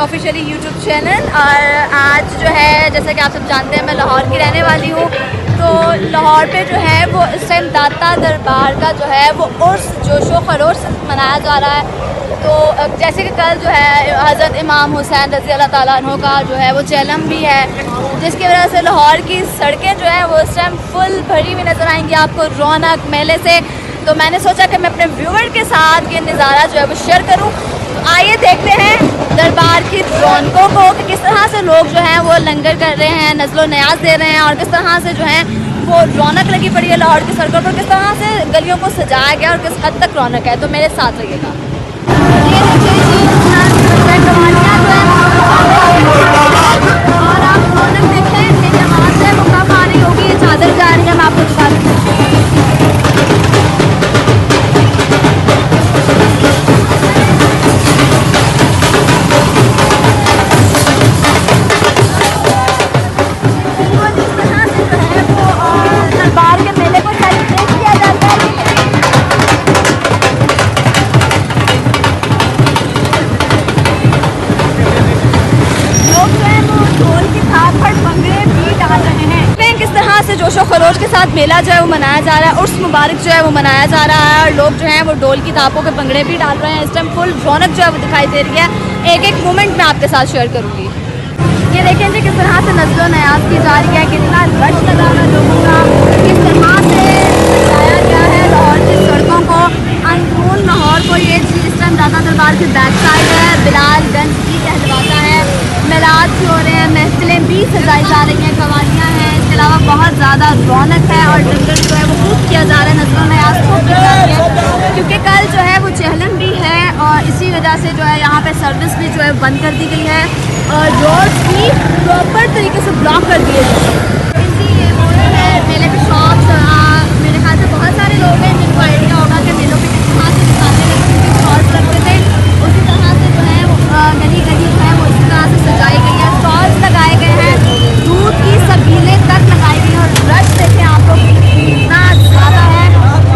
Officially YouTube channel. और आज जो है जैसा कि आप सब जानते हैं मैं लाहौर की रहने वाली हूँ। तो लाहौर पे जो है वो इस टाइम दाता दरबार का जो है वो उर्स जोशो खरोश मनाया जा रहा है। तो जैसे कि कल जो है हज़रत इमाम हुसैन रज़ी अल्लाह ताला अन्हु का जो है वो चेलम भी है, जिसकी वजह से लाहौर की सड़कें जो है वो इस टाइम फुल भरी हुई नज़र आएंगी आपको रौनक मेले से। तो मैंने सोचा कि मैं अपने व्यूअर के साथ ये नज़ारा जो है वो शेयर करूँ। तो आइए देखते हैं दरबार की रौनकों को कि किस तरह से लोग जो हैं वो लंगर कर रहे हैं, नज़लो न्याज दे रहे हैं, और किस तरह से जो है वो रौनक लगी पड़ी है लाहौर की सड़कों पर, किस तरह से गलियों को सजाया गया और किस हद तक रौनक है। तो मेरे साथ रहिएगा। और आप रौनक देखें कि यहाँ से वो कब आ रही होगी, ये चादर जा रही है, मैं आपको दिखा दूँ। जोशो खरोश के साथ मेला जो है वो मनाया जा रहा है, उर्स मुबारक जो है वो मनाया जा रहा है, और लोग जो हैं वो ढोल की थापों के भंगड़े भी डाल रहे हैं। इस टाइम फुल रौनक जो है वो दिखाई दे रही है। एक एक मोमेंट मैं आपके साथ शेयर करूँगी। ये देखें जी किस तरह से नज़लो न्याज की जा रही है, कितना रश लगा है लोगों का, किस तरह से सजाया गया है लाहौर की सड़कों को। अंदरून लाहौर को ये चीज़ इस टाइम दाता दरबार की बैक साइड है, बिलाल गंज भी कहलवाता है, मेलाद भी हो रहे हैं, महफिलें भी सजाई जा रही हैं, कवालियाँ हैं, इसके अलावा बहुत ज़्यादा रौनक है और लंगर जो है वो खूब किया जा रहा है, नज़लो न्याज खूब की जा रही है, क्योंकि कल जो है वो चेहलम भी है और इसी वजह से जो है यहाँ पे सर्विस भी जो है बंद कर दी गई है और रोड भी प्रॉपर तरीके से ब्लॉक कर दिए गए हैं। ये मॉडल है, मेले के शॉप्स, मेरे ख्याल से बहुत सारे लोग हैं जिनको आइडिया होगा कि मेलों पे किस तरह से दिखाते हैं, स्टॉल्स रखते थे, उसी तरह से जो है वो गली गली जो है वो इस तरह से सजाई गई है, स्टॉल्स लगाए गए हैं, दूध की सबीलें तक लगाई गई हैं और रश देखें आप लोग कितना ज़्यादा है।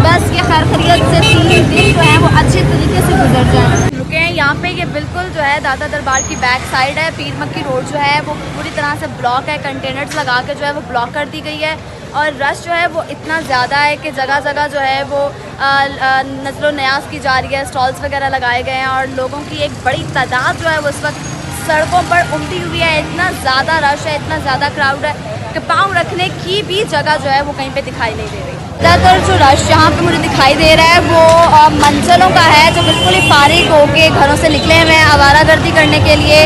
बस ये खैर खैरियत से 3 दिन जो है वो अच्छे तरीके से गुजर जाए। रुके हैं यहाँ पे, ये बिल्कुल जो है दाता दरबार की बैक साइड है, पीर मक्की रोड जो है वो पूरी तरह से ब्लॉक है, कंटेनर्स लगा के जो है वो ब्लॉक कर दी गई है और रश जो है वो इतना ज़्यादा है कि जगह जगह जो है वो नज़लो न्याज की जा रही है, स्टॉल्स वगैरह लगाए गए हैं और लोगों की एक बड़ी तादाद जो है वो इस वक्त सड़कों पर उमड़ी हुई है। इतना ज़्यादा रश है, इतना ज़्यादा क्राउड है कि पाँव रखने की भी जगह जो है वो कहीं पे दिखाई नहीं दे रही। ज़्यादातर जो रश यहाँ पे मुझे दिखाई दे रहा है वो मंजिलों का है, जो बिल्कुल ही फारिग होके घरों से निकले हुए हैं आवारागर्दी करने के लिए,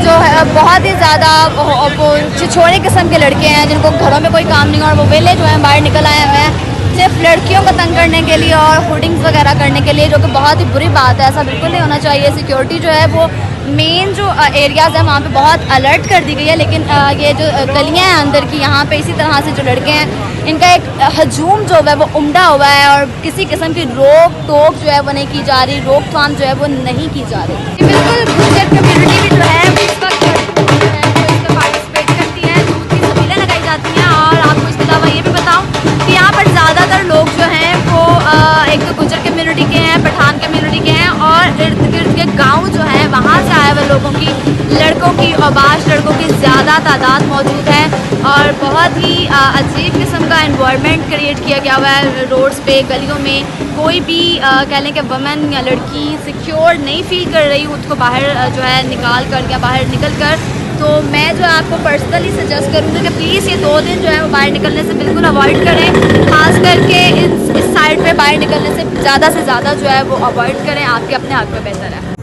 जो है बहुत ही ज़्यादा वो छिछोरे किस्म के लड़के हैं जिनको घरों में कोई काम नहीं और वो वेले जो हैं बाहर निकल आए हुए हैं सिर्फ लड़कियों को तंग करने के लिए और होर्डिंग्स वगैरह करने के लिए, जो कि बहुत ही बुरी बात है। ऐसा बिल्कुल नहीं होना चाहिए। सिक्योरिटी जो है वो मेन जो एरियाज़ हैं वहाँ पे बहुत अलर्ट कर दी गई है, लेकिन ये जो गलियाँ हैं अंदर की, यहाँ पे इसी तरह से जो लड़के हैं इनका एक हजूम जो है वो उमड़ा हुआ है और किसी किस्म की रोक टोक जो है वो नहीं की जा रही, रोकथाम जो है वो नहीं की जा रही। बिल्कुल गुजर कम्यूनिटी भी जो है इस वक्त पार्टिसिपेट करती है, दूध की सबीलें लगाई जाती हैं। और आपको इसके अलावा ये भी बताऊँ कि यहाँ पर ज़्यादातर लोग जो हैं वो एक तो गुजर कम्यूनिटी के हैं, पठान कम्यूनिटी के हैं और इर्द गिर्द के गाँव जो हैं वहाँ से आए हुए लोगों की, लड़कों की औबाश लड़कों की ज़्यादा तादाद मौजूद है और बहुत ही अजीब किस्म का एनवायरनमेंट क्रिएट किया गया हुआ है रोड्स पे, गलियों में। कोई भी कह लें कि वुमेन या लड़की सिक्योर नहीं फील कर रही उसको बाहर जो है निकाल कर या बाहर निकल कर। तो मैं जो आपको पर्सनली सजेस्ट करूँगी कि प्लीज़ ये 2 दिन जो है वो बाहर निकलने से बिल्कुल अवॉइड करें, ख़ास करके इस साइड पे बाहर निकलने से ज़्यादा जो है वो अवॉइड करें, आपके अपने हक़ में बेहतर है।